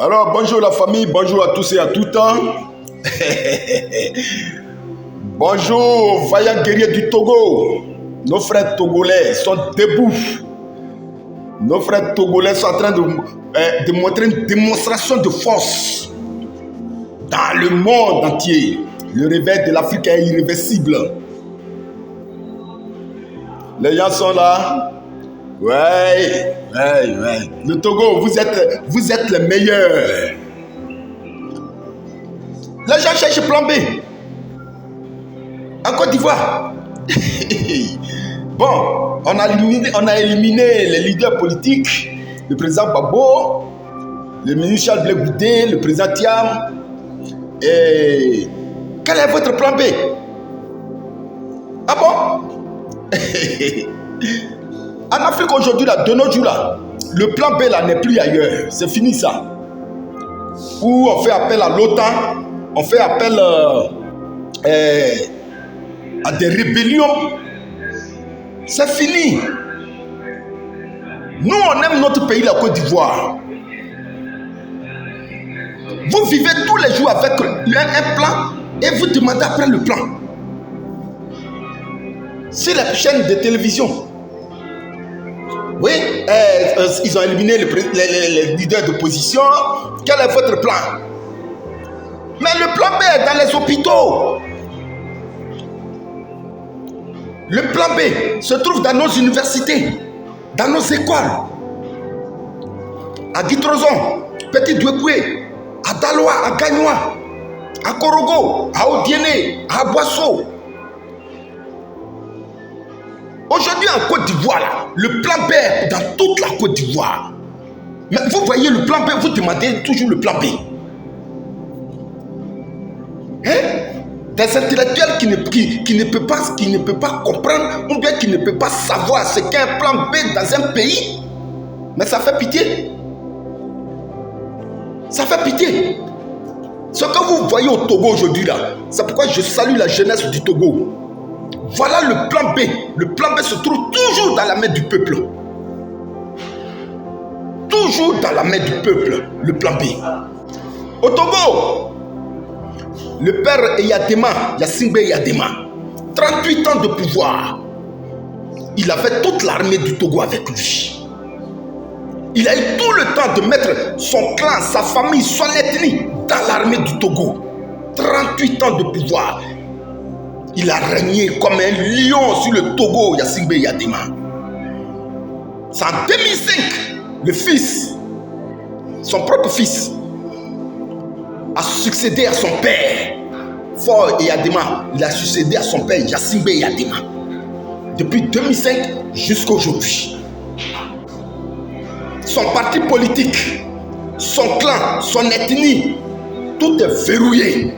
Alors, bonjour la famille, bonjour à tous et à toutes. Bonjour, vaillants guerriers du Togo. Nos frères togolais sont debout. Nos frères togolais sont en train de montrer une démonstration de force dans le monde entier. Le réveil de l'Afrique est irréversible. Les gens sont là. Ouais. Le Togo, vous êtes les meilleurs. Les gens cherchent plan B. En Côte d'Ivoire. Bon, on a éliminé les leaders politiques, le président Gbagbo, le ministre Charles Blé Goudé, le président Thiam. Et quel est votre plan B? Ah bon? En Afrique aujourd'hui, là, de nos jours, là, le plan B là n'est plus ailleurs. C'est fini ça. Où on fait appel à l'OTAN, on fait appel à des rébellions. C'est fini. Nous, on aime notre pays, la Côte d'Ivoire. Vous vivez tous les jours avec un plan et vous demandez après le plan. C'est la chaîne de télévision. Oui, ils ont éliminé les leaders d'opposition. Quel est votre plan? Mais le plan B est dans les hôpitaux. Le plan B se trouve dans nos universités, dans nos écoles. À Guitrozon, Petit Douekoué, à Daloa, à Gagnoa, à Korogo, à Odiéné, à Boisseau. Aujourd'hui en Côte d'Ivoire, le plan B est dans toute la Côte d'Ivoire. Mais vous voyez le plan B, vous demandez toujours le plan B. Hein? Des intellectuels qui ne peuvent pas comprendre ou bien qui ne peuvent pas savoir ce qu'est un plan B dans un pays. Mais ça fait pitié. Ça fait pitié. Ce que vous voyez au Togo aujourd'hui là, c'est pourquoi je salue la jeunesse du Togo. Voilà le plan B. Le plan B se trouve toujours dans la main du peuple. Toujours dans la main du peuple, le plan B. Au Togo, le père Yacine Eyadema, 38 ans de pouvoir. Il avait toute l'armée du Togo avec lui. Il a eu tout le temps de mettre son clan, sa famille, son ethnie dans l'armée du Togo. 38 ans de pouvoir. Il a régné comme un lion sur le Togo, Yacine Eyadema. C'est en 2005, le fils, son propre fils, a succédé à son père. Faure Eyadema, il a succédé à son père, Yacine Eyadema. Depuis 2005 jusqu'à aujourd'hui. Son parti politique, son clan, son ethnie, tout est verrouillé.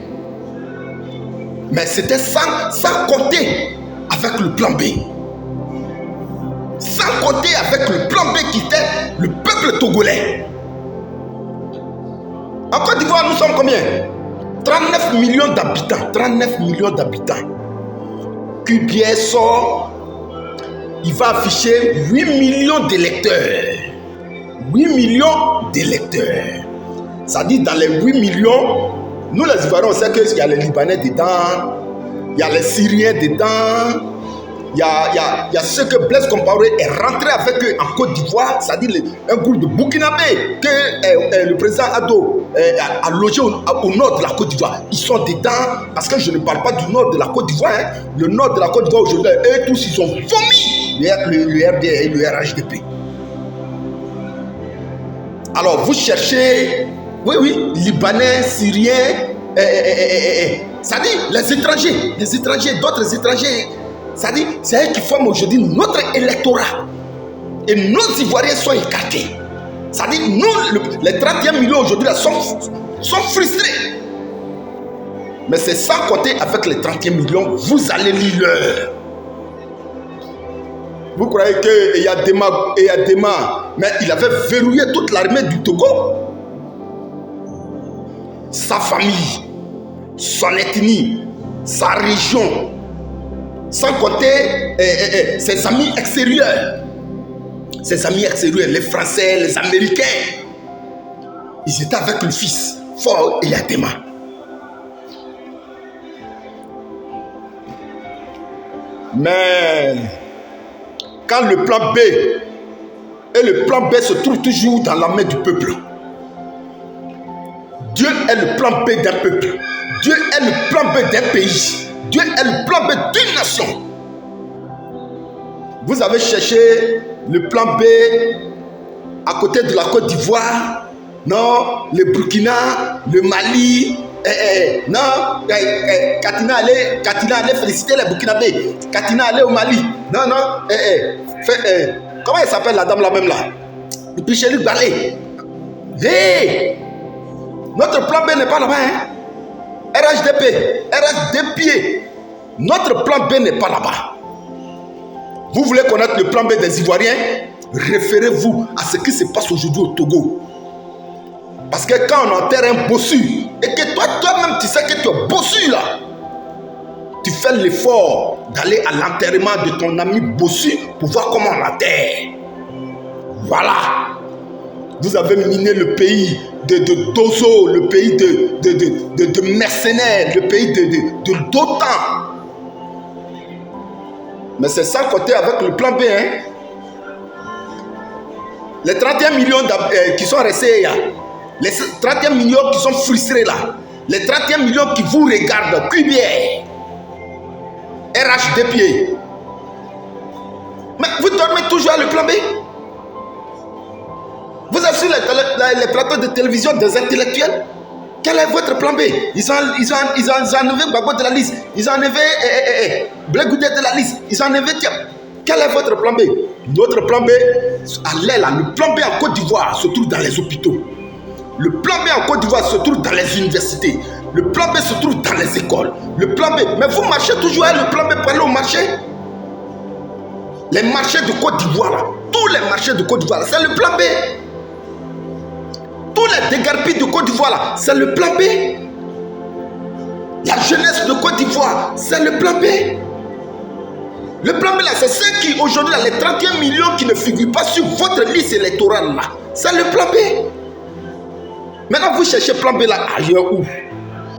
Mais c'était sans compter avec le plan B. Sans compter avec le plan B qui était le peuple togolais. En Côte d'Ivoire, nous sommes combien? 39 millions d'habitants. 39 millions d'habitants. QBS sort, il va afficher 8 millions d'électeurs. 8 millions d'électeurs. Ça dit dans les 8 millions, nous les Ivoiriens, on sait qu'il y a les Libanais dedans, il y a les Syriens dedans, il y a ceux que Blaise Compaoré est rentré avec eux en Côte d'Ivoire, c'est-à-dire un groupe de Burkinabé que le président Ado a logé au nord de la Côte d'Ivoire. Ils sont dedans, parce que je ne parle pas du nord de la Côte d'Ivoire. Hein. Le nord de la Côte d'Ivoire aujourd'hui, eux tous, ils ont vomi le RDR et le RHDP. Alors, vous cherchez... Oui, Libanais, Syriens, ça dit les étrangers, d'autres étrangers, ça dit c'est eux qui forment aujourd'hui notre électorat. Et nos Ivoiriens sont écartés. Ça dit nous, les 31 millions aujourd'hui sont frustrés. Mais c'est sans compter avec les 31 millions, vous allez lire l'heure. Vous croyez qu'il y a Eyadema, mais il avait verrouillé toute l'armée du Togo. Sa famille, son ethnie, sa région, sans compter ses amis extérieurs, les Français, les Américains. Ils étaient avec le fils, Fort et Yatema. Mais quand le plan B et le plan B se trouvent toujours dans la main du peuple, Dieu est le plan B d'un peuple. Dieu est le plan B d'un pays. Dieu est le plan B d'une nation. Vous avez cherché le plan B à côté de la Côte d'Ivoire, non, le Burkina, le Mali, non, Katina allait féliciter les Burkinabés. Katina allait au Mali. Non, comment elle s'appelle la dame là même là? Et puis Chéri Balé. Hey! Notre plan B n'est pas là-bas, hein? RHDP, notre plan B n'est pas là-bas. Vous voulez connaître le plan B des Ivoiriens? Référez-vous à ce qui se passe aujourd'hui au Togo. Parce que quand on enterre un bossu, et que toi-même tu sais que tu es bossu là, tu fais l'effort d'aller à l'enterrement de ton ami bossu pour voir comment on l'enterre. Voilà. Vous avez miné le pays de Dozo, le pays de mercenaires, le pays d'OTAN. Mais c'est sans côté avec le plan B, hein. Les 31 millions qui sont restés là, les 31 millions qui sont frustrés là, les 31 millions qui vous regardent, QBR, RHDP. Mais vous dormez toujours à le plan B. Vous avez sur les plateaux de télévision des intellectuels. Quel est votre plan B? Ils ont enlevé Gbagbo de la liste. Ils ont enlevé Blé Goudé de la liste. Ils ont enlevé Thiam. Quel est votre plan B? Notre plan B, le plan B en Côte d'Ivoire se trouve dans les hôpitaux. Le plan B en Côte d'Ivoire se trouve dans les universités. Le plan B se trouve dans les écoles. Le plan B, mais vous marchez toujours avec le plan B pour aller au marché. Les marchés de Côte d'Ivoire, là, tous les marchés de Côte d'Ivoire, c'est le plan B. Tous les dégarpis de Côte d'Ivoire, là, c'est le plan B. La jeunesse de Côte d'Ivoire, c'est le plan B. Le plan B, là, c'est ceux qui, aujourd'hui, les 31 millions qui ne figurent pas sur votre liste électorale, là, c'est le plan B. Maintenant, vous cherchez plan B, là, ailleurs où?